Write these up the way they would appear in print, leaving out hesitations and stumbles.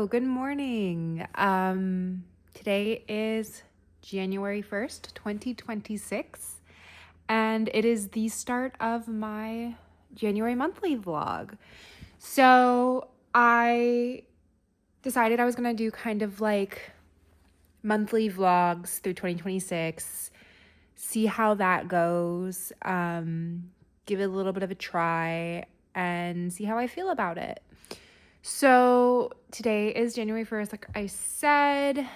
Good morning. Today is January 1st, 2026, and it is the start of my January monthly vlog. So I decided I was going to do kind of like monthly vlogs through 2026, see how that goes, give it a little bit of a try, and see how I feel about it. So today is January 1st, like I said.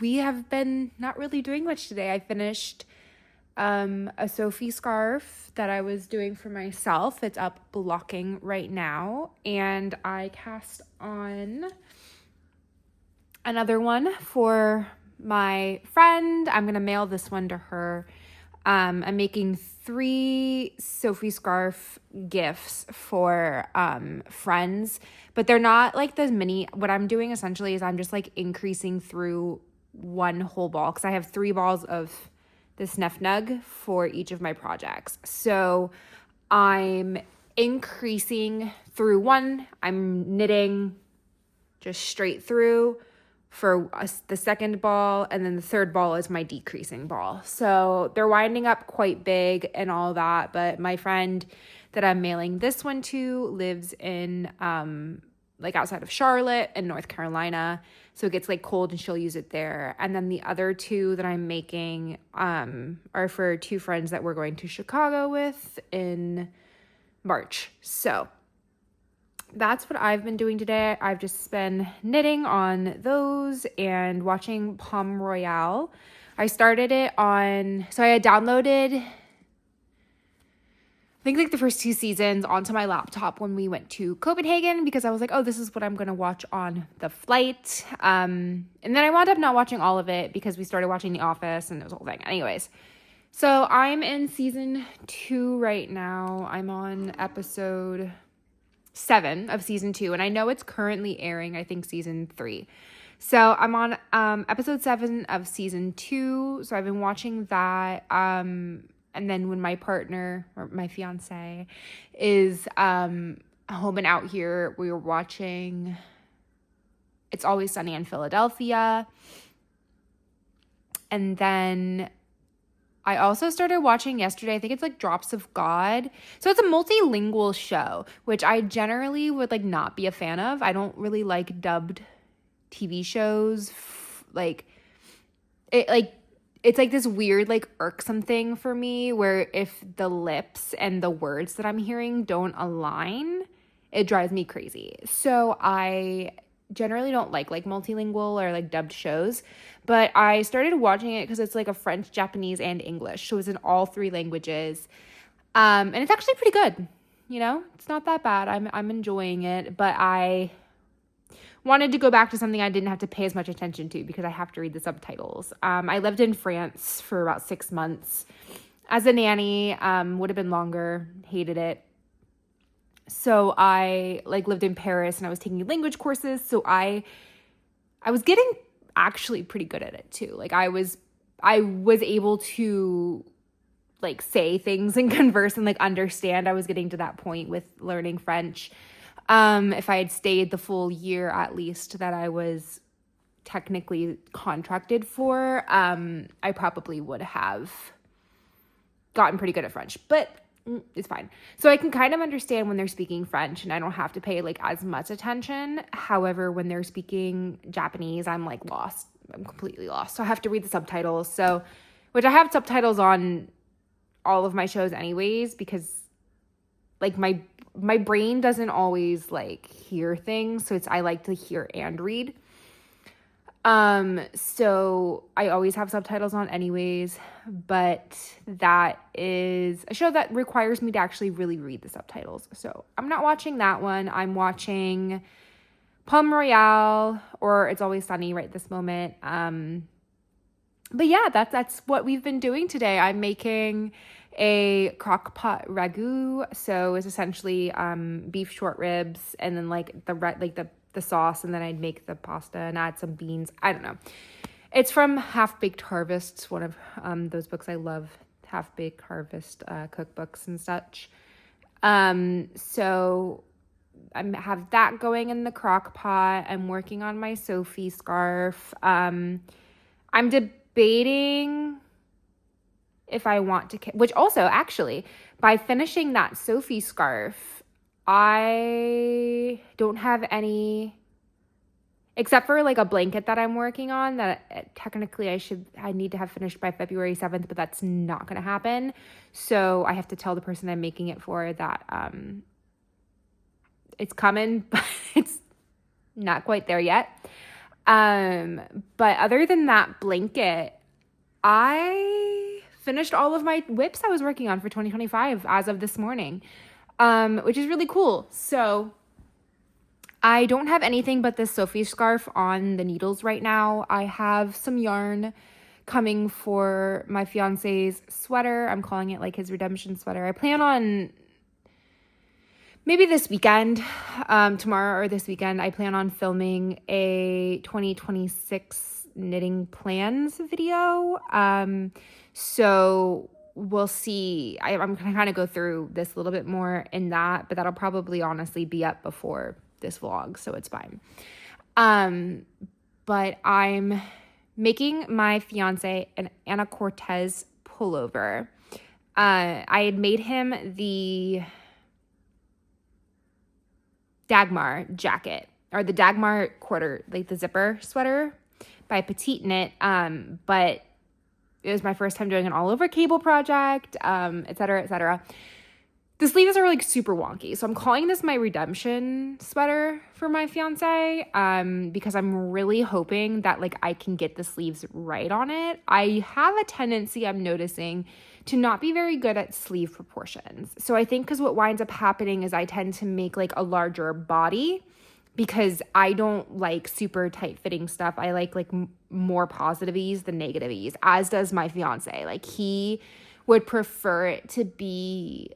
We have been not really doing much today. I finished a Sophie scarf that I was doing for myself. It's up blocking right now. And I cast on another one for my friend. I'm going to mail this one to her. I'm making 3 Sophie scarf gifts for friends, but they're not like the mini. What I'm doing essentially is I'm just like increasing through one whole ball because I have 3 balls of this Nug for each of my projects. So I'm increasing through one. I'm knitting just straight through for the second ball, and then the third ball is my decreasing ball. So they're winding up quite big and all that, but my friend that I'm mailing this one to lives in like outside of Charlotte in North Carolina, so it gets like cold and she'll use it there. And then the other 2 that I'm making are for 2 friends that we're going to Chicago with in March. So that's what I've been doing today. I've just been knitting on those and watching Palm Royale. I started it so I had downloaded, I think like the first 2 seasons onto my laptop when we went to Copenhagen because I was like, oh, this is what I'm going to watch on the flight. And then I wound up not watching all of it because we started watching The Office and it was a whole thing. Anyways, so I'm in season 2 right now. I'm on episode 7 of season 2, and I know it's currently airing, I think, season 3. So I'm on episode 7 of season 2. So I've been watching that. And then when my partner or my fiance is home and out here, we were watching It's Always Sunny in Philadelphia. And then I also started watching yesterday, I think it's like Drops of God. So it's a multilingual show, which I generally would like not be a fan of. I don't really like dubbed TV shows. It's like this weird like irksome thing for me where if the lips and the words that I'm hearing don't align, it drives me crazy. So I generally don't like multilingual or like dubbed shows, but I started watching it because it's like a French, Japanese, and English, so it's in all 3 languages, and it's actually pretty good. It's not that bad. I'm enjoying it, but I wanted to go back to something I didn't have to pay as much attention to because I have to read the subtitles. I lived in France for about 6 months as a nanny. Would have been longer. Hated it. So I lived in Paris and I was taking language courses. So I was getting actually pretty good at it too. I was able to say things and converse and understand. I was getting to that point with learning French. If I had stayed the full year at least that I was technically contracted for, I probably would have gotten pretty good at French, but it's fine. So I can kind of understand when they're speaking French and I don't have to pay as much attention. However, when they're speaking Japanese, I'm lost. I'm completely lost. So I have to read the subtitles. So, which I have subtitles on all of my shows anyways, because my brain doesn't always hear things. So I like to hear and read. So I always have subtitles on anyways, but that is a show that requires me to actually really read the subtitles. So I'm not watching that one. I'm watching Palm Royale or It's Always Sunny right this moment. But yeah, that's what we've been doing today. I'm making a crock pot ragu. So it's essentially, beef short ribs and then the sauce, and then I'd make the pasta and add some beans. I don't know. It's from Half Baked Harvests, one of those books I love, Half Baked Harvest cookbooks and such. So have that going in the crock pot. I'm working on my Sophie scarf. I'm debating if I want to, which also actually, by finishing that Sophie scarf, I don't have any, except for like a blanket that I'm working on that technically I need to have finished by February 7th, but that's not going to happen. So I have to tell the person I'm making it for that it's coming, but it's not quite there yet. But other than that blanket, I finished all of my whips I was working on for 2025 as of this morning, which is really cool. So I don't have anything but this Sophie scarf on the needles right now. I have some yarn coming for my fiance's sweater. I'm calling it like his redemption sweater. I plan on maybe this weekend, tomorrow or this weekend, I plan on filming a 2026 knitting plans video. So we'll see. I'm going to kind of go through this a little bit more in that, but that'll probably honestly be up before this vlog, so it's fine. But I'm making my fiance an Anna Cortez pullover. I had made him the Dagmar jacket, or the Dagmar quarter, like the zipper sweater by Petite Knit. But it was my first time doing an all over cable project, et cetera, et cetera. The sleeves are like super wonky. So I'm calling this my redemption sweater for my fiance, because I'm really hoping that like I can get the sleeves right on it. I have a tendency, I'm noticing, to not be very good at sleeve proportions. So I think because what winds up happening is I tend to make like a larger body because I don't like super tight fitting stuff. I like more positive ease than negative ease, as does my fiance. Like he would prefer it to be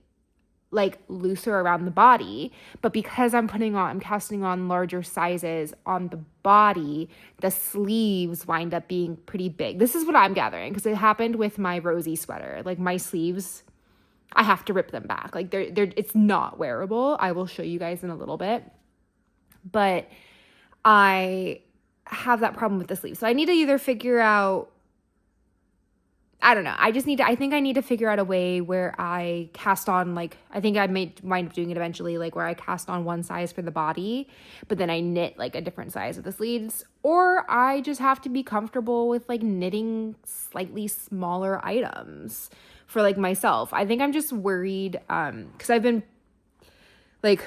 like looser around the body, but because I'm casting on larger sizes on the body, the sleeves wind up being pretty big. This is what I'm gathering, because it happened with my Rosie sweater. Like my sleeves, I have to rip them back. Like they're it's not wearable. I will show you guys in a little bit, but I have that problem with the sleeves. So I need to either figure out, I don't know. I think I need to figure out a way where I cast on, like, I think I might wind up doing it eventually, like where I cast on one size for the body, but then I knit like a different size of the sleeves, or I just have to be comfortable with like knitting slightly smaller items for like myself. I think I'm just worried, because I've been like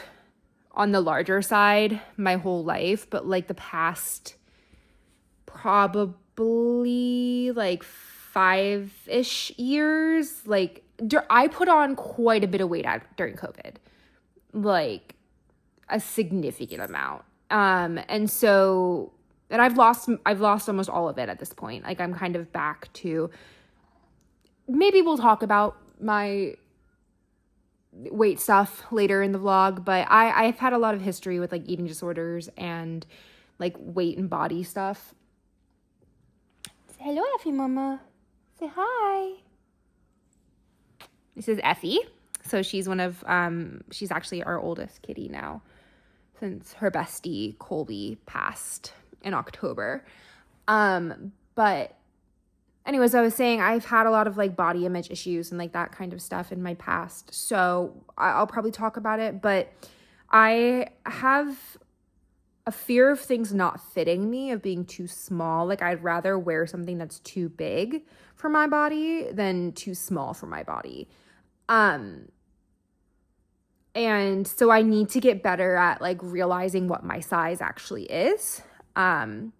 on the larger side my whole life, but like the past probably like 5-ish years, like I put on quite a bit of weight during COVID, like a significant amount. And I've lost almost all of it at this point. Like I'm kind of back to, maybe we'll talk about my weight stuff later in the vlog, but I've had a lot of history with like eating disorders and like weight and body stuff. Say hello, Effie Mama. Say hi. This is Effie. So she's she's actually our oldest kitty now, since her bestie Colby passed in October. But anyways, I was saying I've had a lot of like body image issues and like that kind of stuff in my past. So I'll probably talk about it, but I have a fear of things not fitting me, of being too small. Like I'd rather wear something that's too big for my body than too small for my body. And so I need to get better at like realizing what my size actually is. But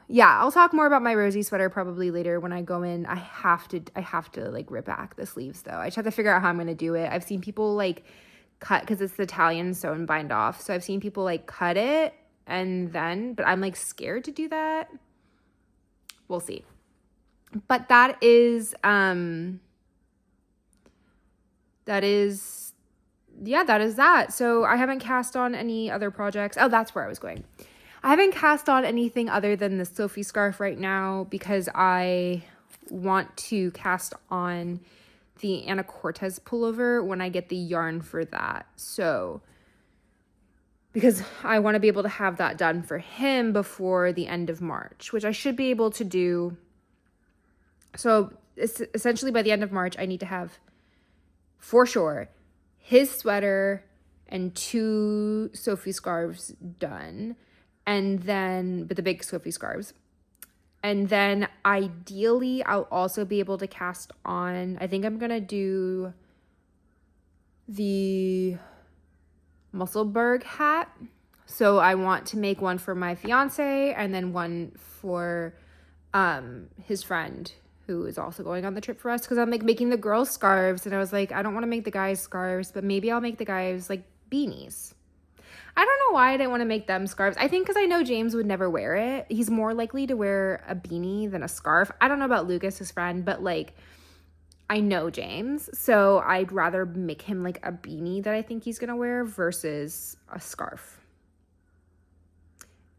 yeah, I'll talk more about my Rosie sweater probably later when I go in. I have to like rip back the sleeves though. I just have to figure out how I'm going to do it. I've seen people like cut, because it's the Italian sew and bind off. So I've seen people like cut it but I'm like scared to do that. We'll see. But that is that. So I haven't cast on any other projects. Oh, that's where I was going. I haven't cast on anything other than the Sophie scarf right now, because I want to cast on the Anna Cortez pullover when I get the yarn for that. So, because I want to be able to have that done for him before the end of March, which I should be able to do. So essentially by the end of March, I need to have, for sure, his sweater and 2 Sophie scarves done. And then, but the big Sophie scarves. And then ideally, I'll also be able to cast on, I think I'm going to do the Musselburgh hat. So I want to make one for my fiance and then one for his friend who is also going on the trip for us, because I'm like making the girls scarves and I was like, I don't want to make the guys scarves, but maybe I'll make the guys like beanies. I don't know why I didn't want to make them scarves. I think because I know James would never wear it. He's more likely to wear a beanie than a scarf. I don't know about Lucas, his friend, but like I know James, so I'd rather make him like a beanie that I think he's gonna wear versus a scarf.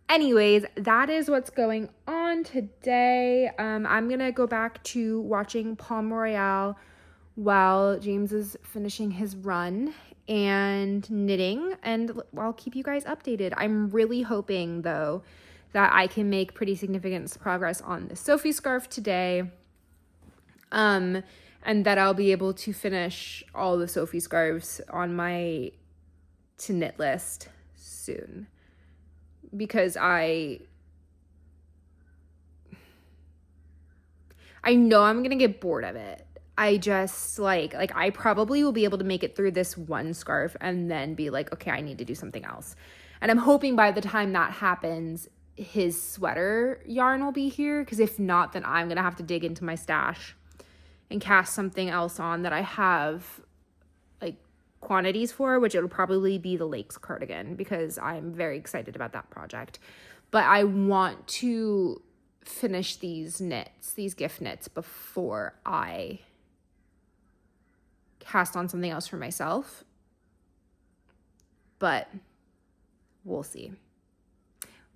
Anyways, that is what's going on today. I'm gonna go back to watching Palm Royale while James is finishing his run and knitting, and I'll keep you guys updated. I'm really hoping though that I can make pretty significant progress on the Sophie scarf today. And that I'll be able to finish all the Sophie scarves on my to knit list soon. Because I know I'm going to get bored of it. I just like I probably will be able to make it through this one scarf and then be like, okay, I need to do something else. And I'm hoping by the time that happens, his sweater yarn will be here. Because if not, then I'm going to have to dig into my stash and cast something else on that I have like quantities for, which it'll probably be the Lakes cardigan because I'm very excited about that project. But I want to finish these knits, these gift knits, before I cast on something else for myself. But we'll see.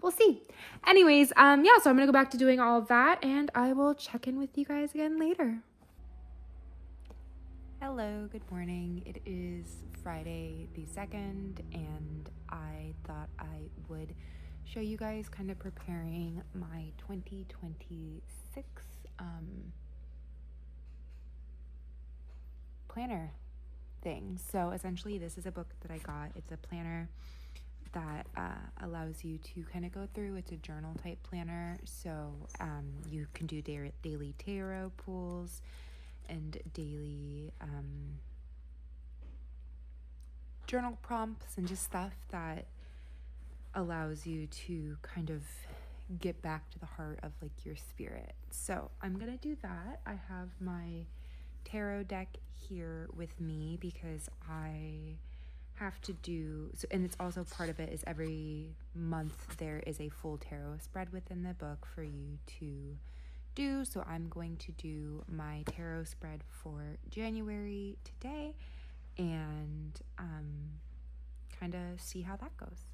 We'll see. Anyways, so I'm gonna go back to doing all of that and I will check in with you guys again later. Hello, good morning. It is Friday the 2nd, and I thought I would show you guys kind of preparing my 2026 planner thing. So essentially this is a book that I got. It's a planner that allows you to kind of go through. It's a journal type planner. So you can do daily tarot pulls and daily journal prompts and just stuff that allows you to kind of get back to the heart of like your spirit. So I'm gonna do that. I have my tarot deck here with me because I have to do so, and it's also part of it is every month there is a full tarot spread within the book for you to do. So I'm going to do my tarot spread for January today and kind of see how that goes.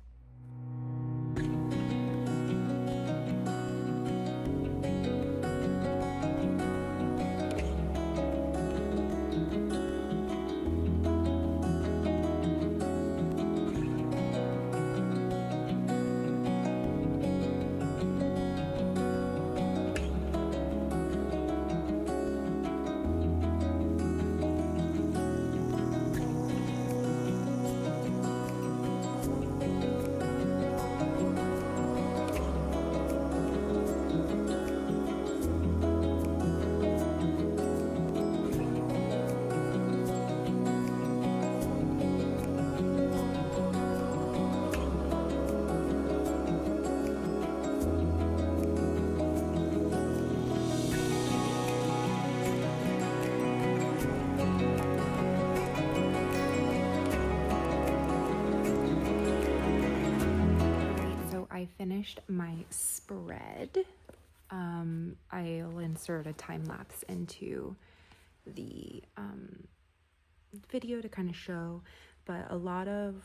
I finished my spread. I'll insert a time lapse into the video to kind of show, but a lot of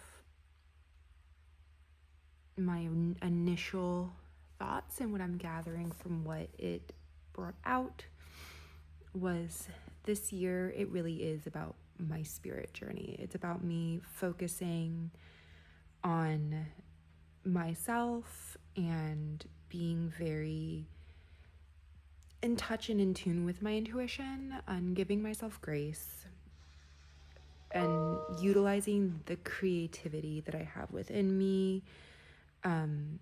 my initial thoughts and what I'm gathering from what it brought out was this year, it really is about my spirit journey. It's about me focusing on myself and being very in touch and in tune with my intuition, and giving myself grace and utilizing the creativity that I have within me, and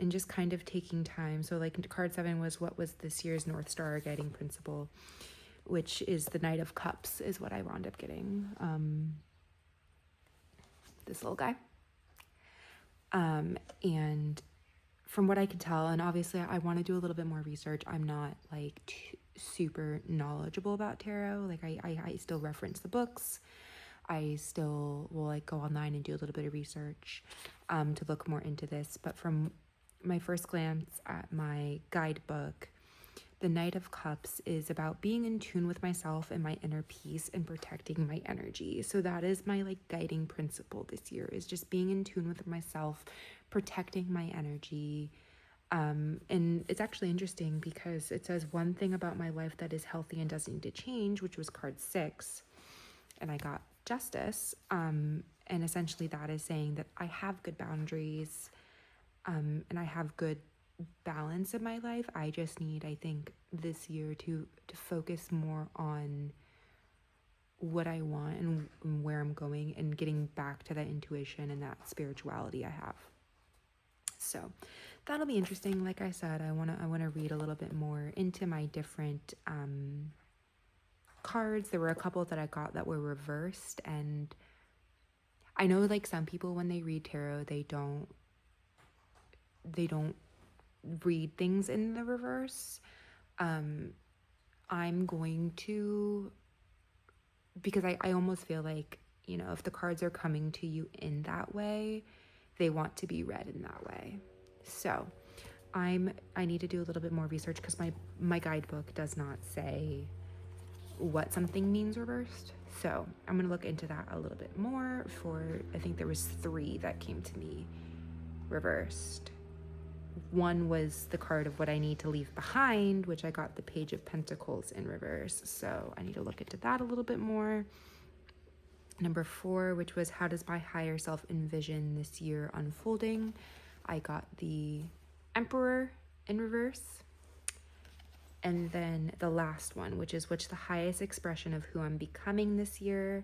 just kind of taking time. So like card 7 was what was this year's North Star guiding principle, which is the Knight of Cups is what I wound up getting. This little guy. And from what I can tell, and obviously I want to do a little bit more research. I'm not like super knowledgeable about tarot. Like I still reference the books. I still will like go online and do a little bit of research to look more into this. But from my first glance at my guidebook, the Knight of Cups is about being in tune with myself and my inner peace and protecting my energy. So that is my like guiding principle this year, is just being in tune with myself, protecting my energy. And it's actually interesting because it says one thing about my life that is healthy and doesn't need to change, which was card 6. And I got Justice. And essentially that is saying that I have good boundaries, and I have good balance in my life. I just need, I think, this year to focus more on what I want and where I'm going, and getting back to that intuition and that spirituality I have. So that'll be interesting. Like I said, I want to read a little bit more into my different cards. There were a couple that I got that were reversed, and I know like some people when they read tarot, they don't read things in the reverse. I'm going to, because I almost feel like, you know, if the cards are coming to you in that way, they want to be read in that way. So I need to do a little bit more research, because my guidebook does not say what something means reversed. So I'm going to look into that a little bit more. I think there was 3 that came to me reversed. One was the card of what I need to leave behind, which I got the Page of Pentacles in reverse. So I need to look into that a little bit more. Number 4, which was how does my higher self envision this year unfolding? I got the Emperor in reverse. And then the last one, which is what's the highest expression of who I'm becoming this year?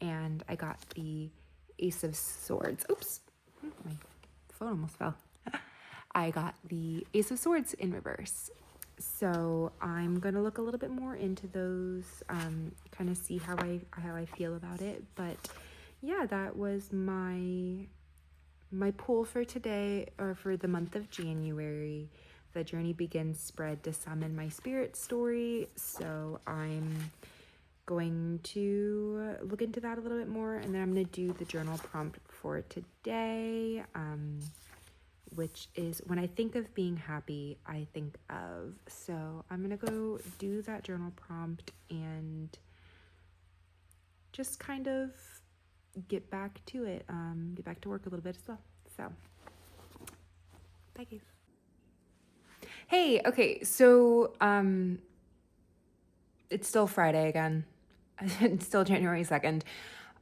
And I got the Ace of Swords. Oops, my phone almost fell. I got the Ace of Swords in reverse. So I'm going to look a little bit more into those, kind of see how I feel about it. But yeah, that was my pull for today, or for the month of January. The journey begins spread to summon my spirit story. So I'm going to look into that a little bit more, and then I'm going to do the journal prompt for today, which is when I think of being happy, I think of. So I'm going to go do that journal prompt and just kind of get back to it, get back to work a little bit as well. So, bye guys. Hey, okay, so it's still Friday again. It's still January 2nd.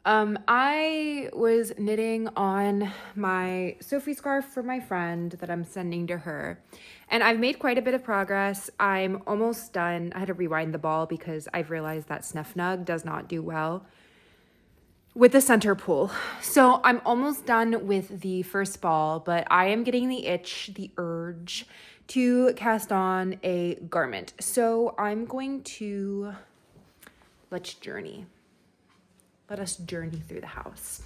I was knitting on my Sophie scarf for my friend that I'm sending to her, and I've made quite a bit of progress. I'm almost done. I had to rewind the ball because I've realized that Snuff Nug does not do well with the center pull. So I'm almost done with the first ball, but I am getting the urge to cast on a garment. So I'm going to, let's journey. Let us journey through the house.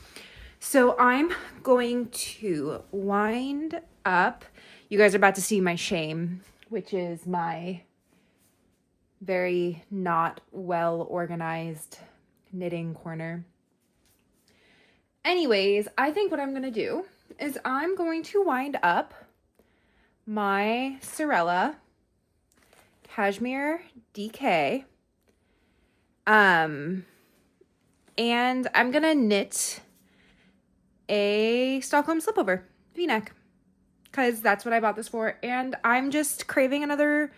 So I'm going to wind up. You guys are about to see my shame, which is my very not well organized knitting corner. Anyways, I think what I'm going to do is I'm going to wind up my Sorella Cashmere DK. And I'm going to knit a Stockholm slipover V-neck, because that's what I bought this for. And I'm just craving another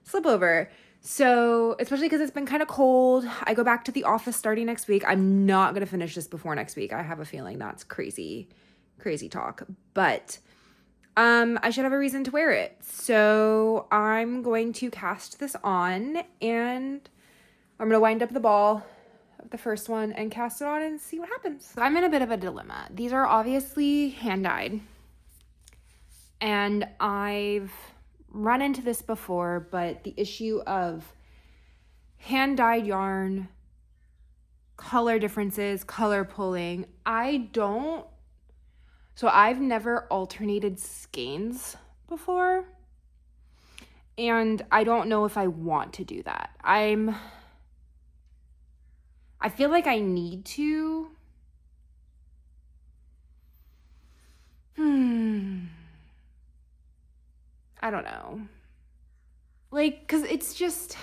slipover. So, especially because it's been kind of cold. I go back to the office starting next week. I'm not going to finish this before next week. I have a feeling that's crazy talk. But I should have a reason to wear it. So, I'm going to cast this on and I'm going to wind up the ball of the first one and cast it on and see what happens. So I'm in a bit of a dilemma. These are obviously hand-dyed. And I've run into this before, but the issue of hand-dyed yarn, color differences, color pulling, so I've never alternated skeins before, and I don't know if I want to do that. I feel like I need to. I don't know. Like, cause it just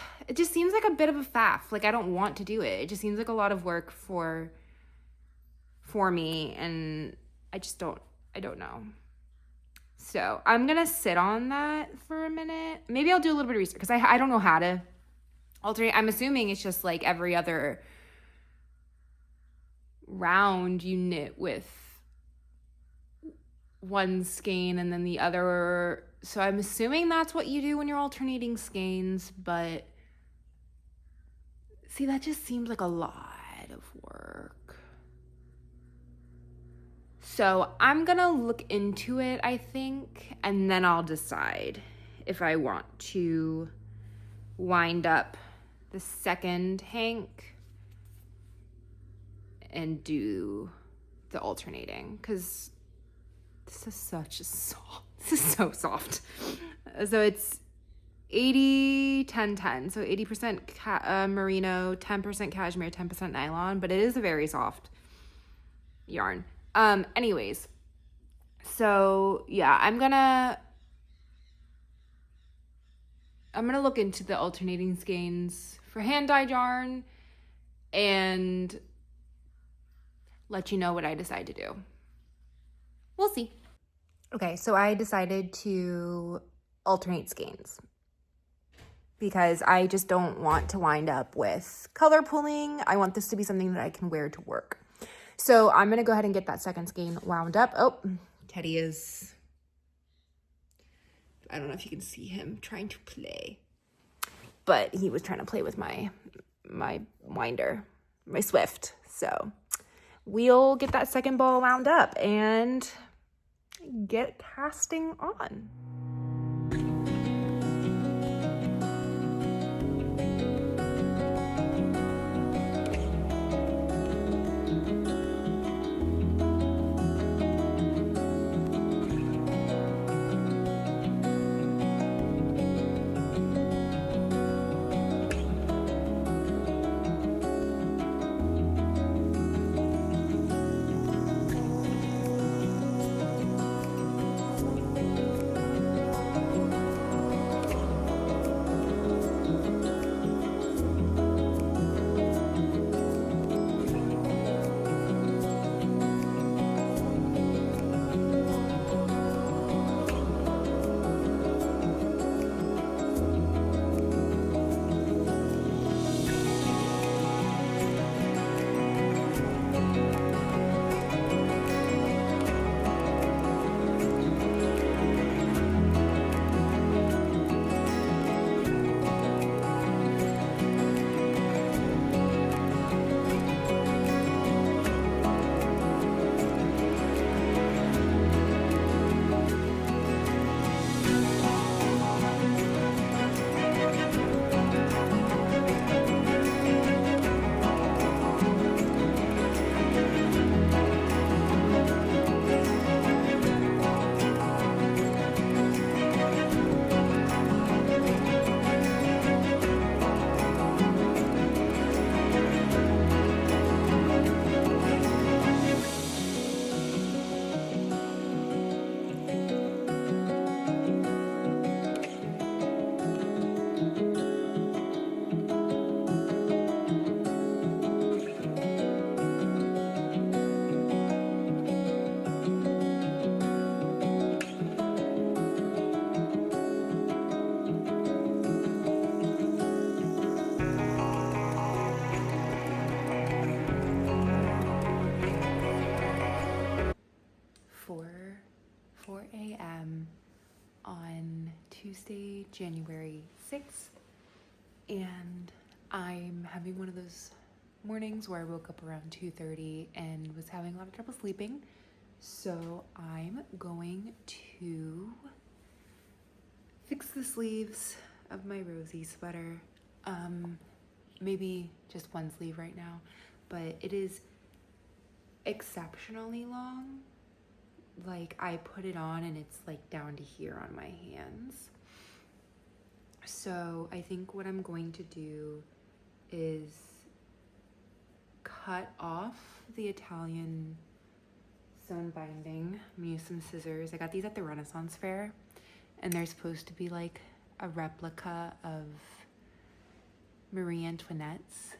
seems like a bit of a faff. Like, I don't want to do it. It just seems like a lot of work for me, and I don't know. So I'm gonna sit on that for a minute. Maybe I'll do a little bit of research, because I don't know how to alternate. I'm assuming it's just like every other round you knit with one skein and then the other. So I'm assuming that's what you do when you're alternating skeins, but see, that just seems like a lot of work. So I'm gonna look into it, I think, and then I'll decide if I want to wind up the second hank and do the alternating, because this is so soft. So it's 80-10-10. So 80% merino, 10% cashmere, 10% nylon, but it is a very soft yarn. Anyways, so yeah, I'm gonna look into the alternating skeins for hand-dyed yarn and let you know what I decide to do. We'll see. Okay, so I decided to alternate skeins because I just don't want to wind up with color pulling. I want this to be something that I can wear to work. So I'm going to go ahead and get that second skein wound up. Oh, Teddy is, I don't know if you can see him trying to play, but he was trying to play with my winder, my Swift. So we'll get that second ball wound up and get casting on. Wednesday, January 6th, and I'm having one of those mornings where I woke up around 2:30 and was having a lot of trouble sleeping. So I'm going to fix the sleeves of my Rosie sweater. Maybe just one sleeve right now, but it is exceptionally long. Like, I put it on and it's like down to here on my hands. So I think what I'm going to do is cut off the Italian sewn binding. I'm gonna use some scissors. I got these at the Renaissance Fair, and they're supposed to be like a replica of Marie Antoinette's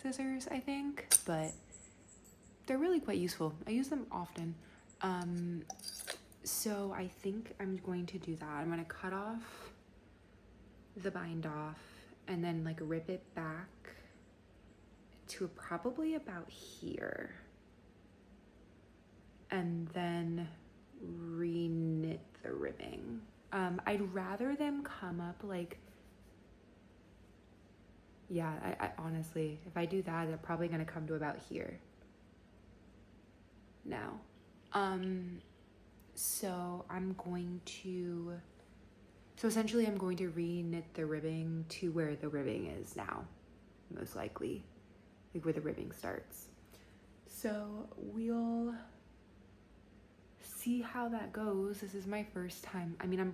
scissors, I think, but they're really quite useful. I use them often. So I think I'm going to do that. I'm gonna cut off the bind off and then like rip it back to probably about here, and then re-knit the ribbing. I'd rather them come up like, yeah, I honestly, if I do that, they're probably gonna come to about here now. So essentially I'm going to re-knit the ribbing to where the ribbing is now, most likely, like where the ribbing starts. So we'll see how that goes. This is my first time. I mean, I'm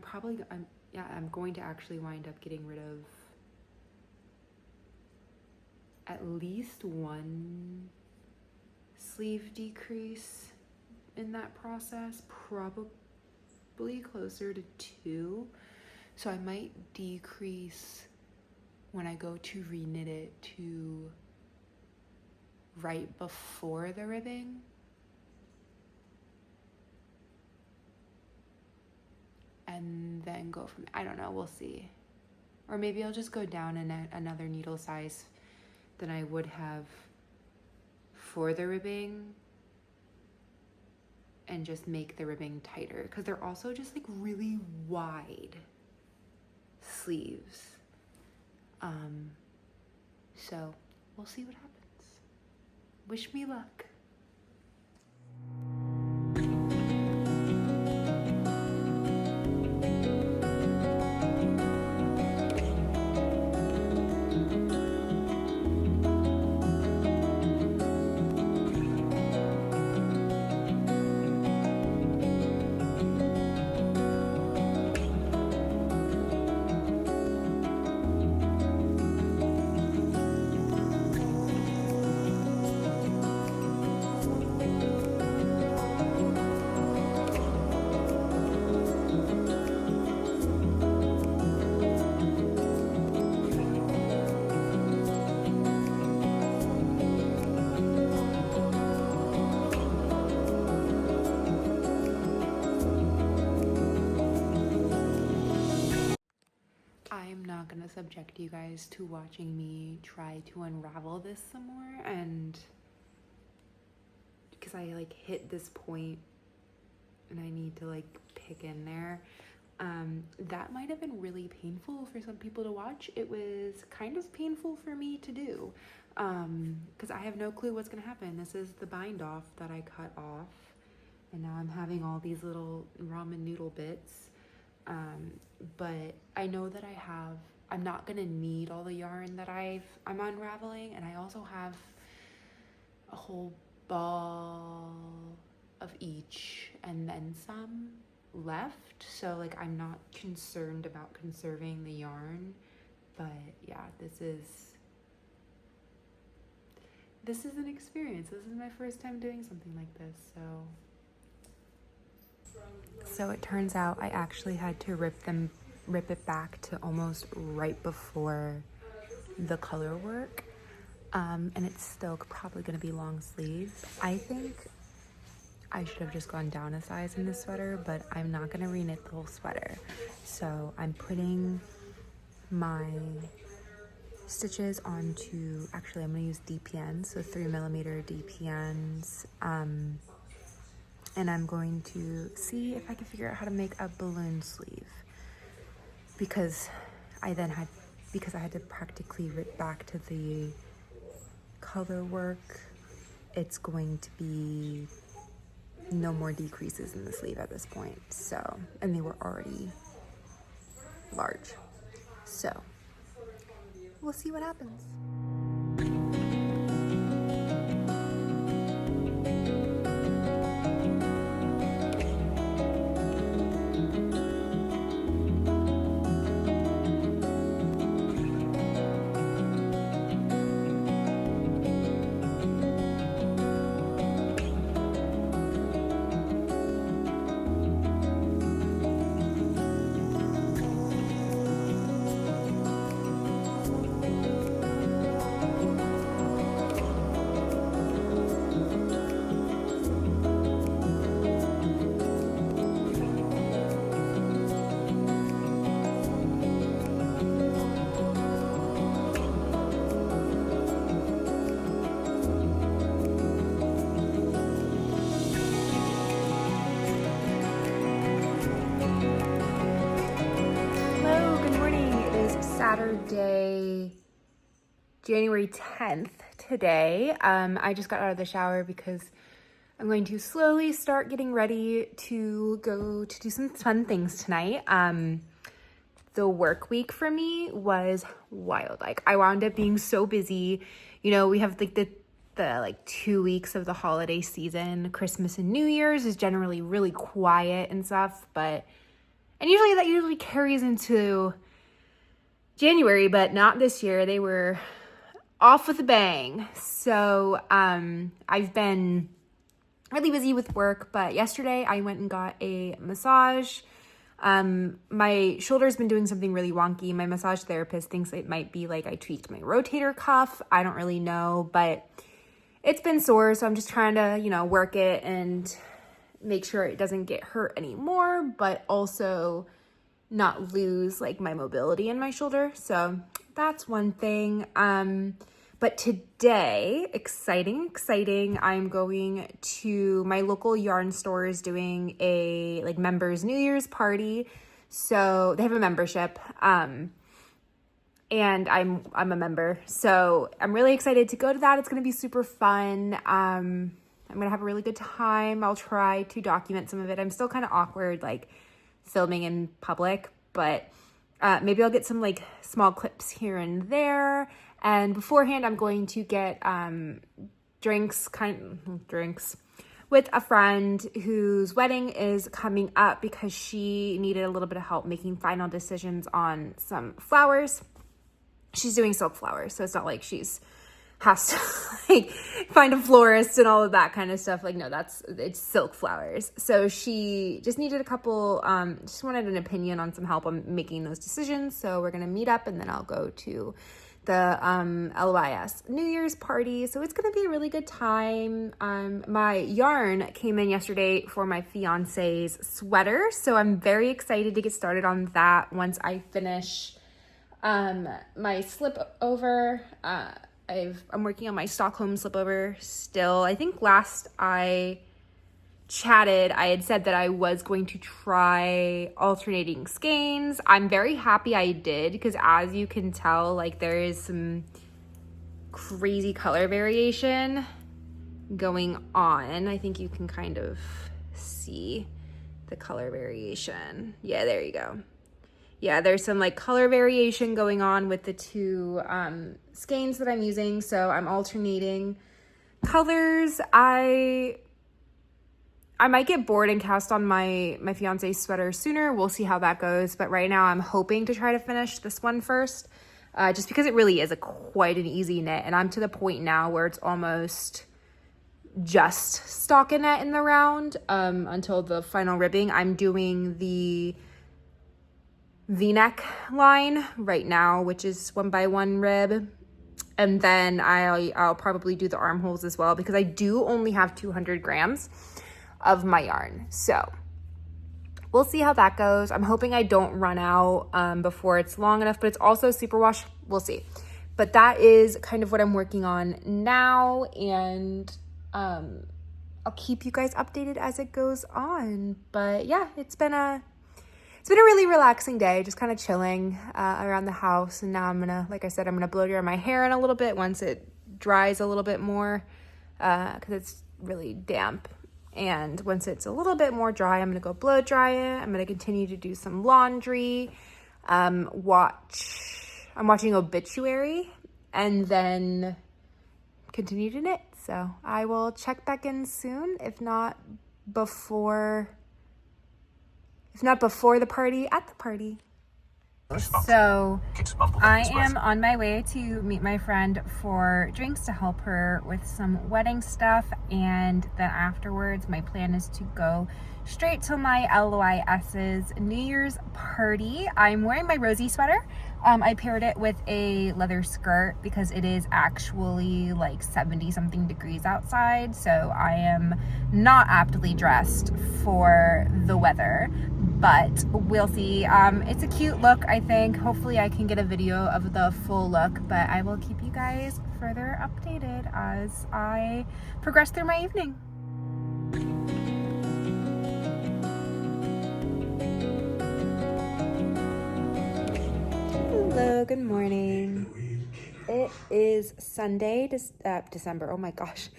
going to actually wind up getting rid of at least one sleeve decrease in that process, probably closer to 2. So I might decrease when I go to reknit it to right before the ribbing, and then go from, I don't know, we'll see. Or maybe I'll just go down another needle size than I would have for the ribbing and just make the ribbing tighter, because they're also just like really wide sleeves. So we'll see what happens. Wish me luck. I'm not gonna subject you guys to watching me try to unravel this some more, and because I like hit this point and I need to like pick in there. That might have been really painful for some people to watch. It was kind of painful for me to do, because I have no clue what's gonna happen. This is the bind off that I cut off, and now I'm having all these little ramen noodle bits. But I know that I'm not gonna need all the yarn that I'm unraveling, and I also have a whole ball of each and then some left, so like I'm not concerned about conserving the yarn. But yeah, this is an experience. This is my first time doing something like this, so it turns out I actually had to rip it back to almost right before the color work, and it's still probably going to be long sleeves. I think I should have just gone down a size in this sweater, but I'm not going to reknit the whole sweater. So I'm putting my stitches onto, actually I'm going to use DPNs, so 3mm DPNs, and I'm going to see if I can figure out how to make a balloon sleeve. because I had to practically rip back to the color work, it's going to be no more decreases in the sleeve at this point. So, and they were already large. So, we'll see what happens. Saturday, January 10th today. I just got out of the shower because I'm going to slowly start getting ready to go to do some fun things tonight. The work week for me was wild. Like, I wound up being so busy. You know, we have like the 2 weeks of the holiday season. Christmas and New Year's is generally really quiet and stuff, and usually that carries into January, but not this year. They were off with a bang. So I've been really busy with work, but yesterday I went and got a massage. My shoulder's been doing something really wonky. My massage therapist thinks it might be like I tweaked my rotator cuff. I don't really know, but it's been sore, so I'm just trying to, work it and make sure it doesn't get hurt anymore, but also not lose like my mobility in my shoulder. So that's one thing. But today, exciting, I'm going to my local yarn store is doing a like members New Year's party. So they have a membership. And I'm a member. So I'm really excited to go to that. It's going to be super fun. I'm going to have a really good time. I'll try to document some of it. I'm still kind of awkward, like filming in public, but maybe I'll get some like small clips here and there. And beforehand, I'm going to get drinks with a friend whose wedding is coming up because she needed a little bit of help making final decisions on some flowers. She's doing silk flowers, so it's not like has to like find a florist and all of that kind of stuff. Like, no, it's silk flowers. So she just needed just wanted an opinion on some help on making those decisions. So we're going to meet up and then I'll go to the LYS New Year's party. So it's going to be a really good time. My yarn came in yesterday for my fiance's sweater. So I'm very excited to get started on that once I finish my slip over. I'm working on my Stockholm slipover still. I think last I chatted, I had said that I was going to try alternating skeins. I'm very happy I did because as you can tell, like there is some crazy color variation going on. I think you can kind of see the color variation. Yeah, there you go. Yeah, there's some like color variation going on with the two skeins that I'm using. So I'm alternating colors. I might get bored and cast on my fiance's sweater sooner. We'll see how that goes. But right now I'm hoping to try to finish this one first, just because it really is quite an easy knit. And I'm to the point now where it's almost just stockinette in the round until the final ribbing. I'm doing the V-neck line right now, which is 1x1 rib, and then I'll probably do the armholes as well because I do only have 200 grams of my yarn. So we'll see how that goes. I'm hoping I don't run out before it's long enough, but it's also superwash. We'll see. But that is kind of what I'm working on now, and I'll keep you guys updated as it goes on. But yeah, it's been a it's been a really relaxing day, just kind of chilling around the house. And now I'm gonna, like I said, I'm gonna blow dry my hair in a little bit once it dries a little bit more, because it's really damp. And once it's a little bit more dry, I'm gonna go blow dry it. I'm gonna continue to do some laundry, I'm watching Obituary, and then continue to knit. So I will check back in soon, if not before the party, at the party. So I am on my way to meet my friend for drinks to help her with some wedding stuff, and then afterwards my plan is to go straight to my LYS's New Year's party. I'm wearing my Rosie sweater. I paired it with a leather skirt because it is actually like 70 something degrees outside, so I am not aptly dressed for the weather, but we'll see. It's a cute look, I think. Hopefully I can get a video of the full look, but I will keep you guys further updated as I progress through my evening. Hello, good morning. It is Sunday, December, oh my gosh,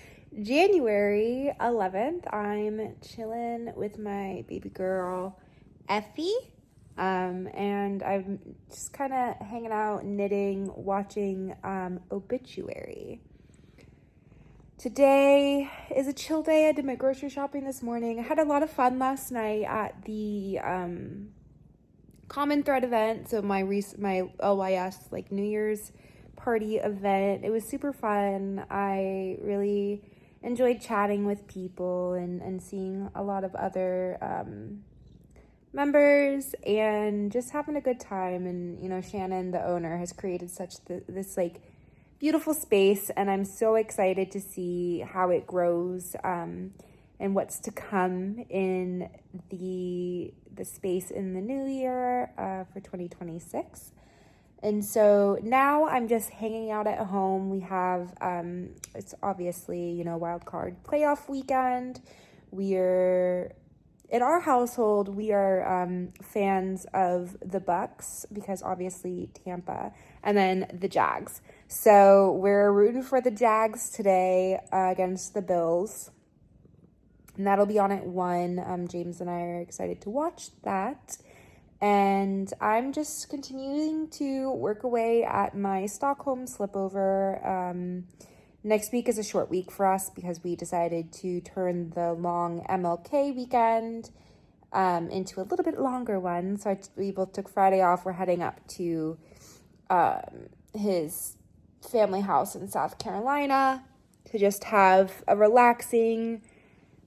January 11th. I'm chilling with my baby girl, Effie, and I'm just kind of hanging out, knitting, watching Obituary. Today is a chill day. I did my grocery shopping this morning. I had a lot of fun last night at the Common Thread event, so my LYS like New Year's party event. It was super fun. I really enjoyed chatting with people and seeing a lot of other members and just having a good time. And you know, Shannon, the owner, has created such this like beautiful space, and I'm so excited to see how it grows and what's to come in the space in the new year for 2026. And so now I'm just hanging out at home. We have it's obviously, you know, wild card playoff weekend. In our household, we are fans of the Bucks because obviously Tampa, and then the Jags. So we're rooting for the Jags today against the Bills. And that'll be on at 1. James and I are excited to watch that. And I'm just continuing to work away at my Stockholm slipover. Next week is a short week for us because we decided to turn the long MLK weekend into a little bit longer one. So we both took Friday off. We're heading up to his family house in South Carolina to just have a relaxing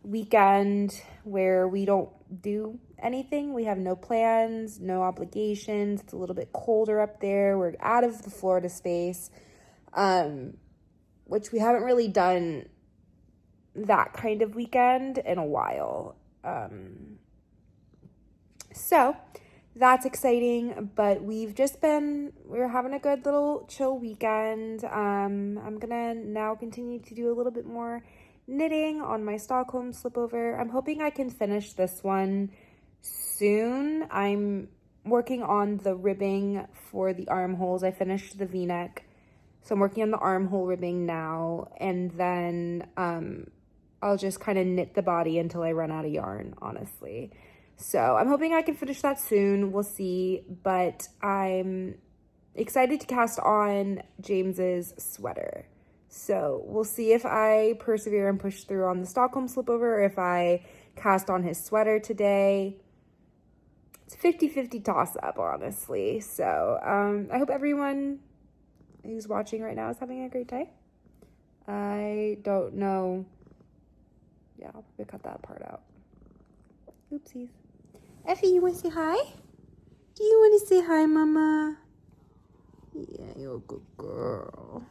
weekend where we don't do anything. We have no plans, no obligations. It's a little bit colder up there. We're out of the Florida space, which we haven't really done that kind of weekend in a while. So that's exciting, but we're having a good little chill weekend. I'm gonna now continue to do a little bit more knitting on my Stockholm slipover. I'm hoping I can finish this one soon. I'm working on the ribbing for the armholes. I finished the v-neck, so I'm working on the armhole ribbing now, and then I'll just kind of knit the body until I run out of yarn, honestly. So I'm hoping I can finish that soon. We'll see, but I'm excited to cast on James's sweater. So we'll see if I persevere and push through on the Stockholm slipover, or if I cast on his sweater today. It's 50-50 toss-up, honestly. So I hope everyone who's watching right now is having a great day. I don't know. Yeah, I'll probably cut that part out. Oopsies. Effie, you want to say hi? Do you want to say hi, Mama? Yeah, you're a good girl.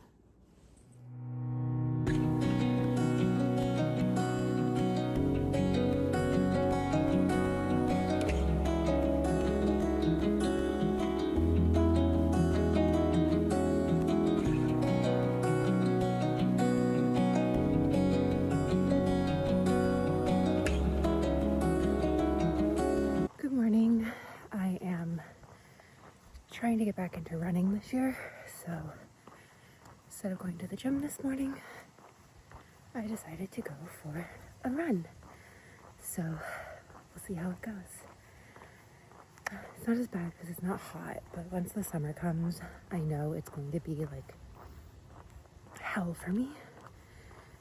trying to get back into running this year, so instead of going to the gym this morning, I decided to go for a run. So we'll see how it goes. It's not as bad because it's not hot, but once the summer comes, I know it's going to be like hell for me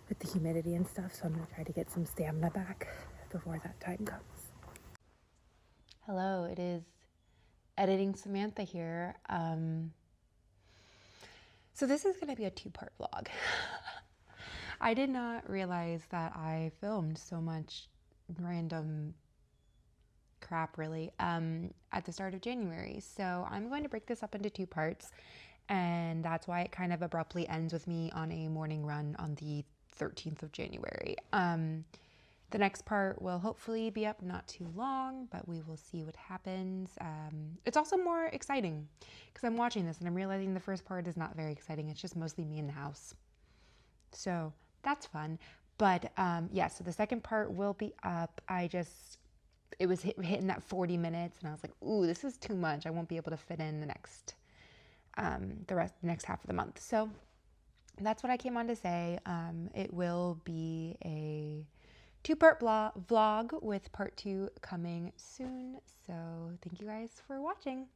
with the humidity and stuff, so I'm going to try to get some stamina back before that time comes. Hello, it is Editing Samantha here. So this is going to be a 2-part vlog. I did not realize that I filmed so much random crap really at the start of January. So I'm going to break this up into 2 parts, and that's why it kind of abruptly ends with me on a morning run on the 13th of January. The next part will hopefully be up not too long, but we will see what happens. It's also more exciting because I'm watching this and I'm realizing the first part is not very exciting. It's just mostly me in the house. So that's fun. But yeah, so the second part will be up. It was hitting that 40 minutes and I was like, ooh, this is too much. I won't be able to fit in the next half of the month. So that's what I came on to say. It will be a 2-part vlog with part 2 coming soon. So thank you guys for watching.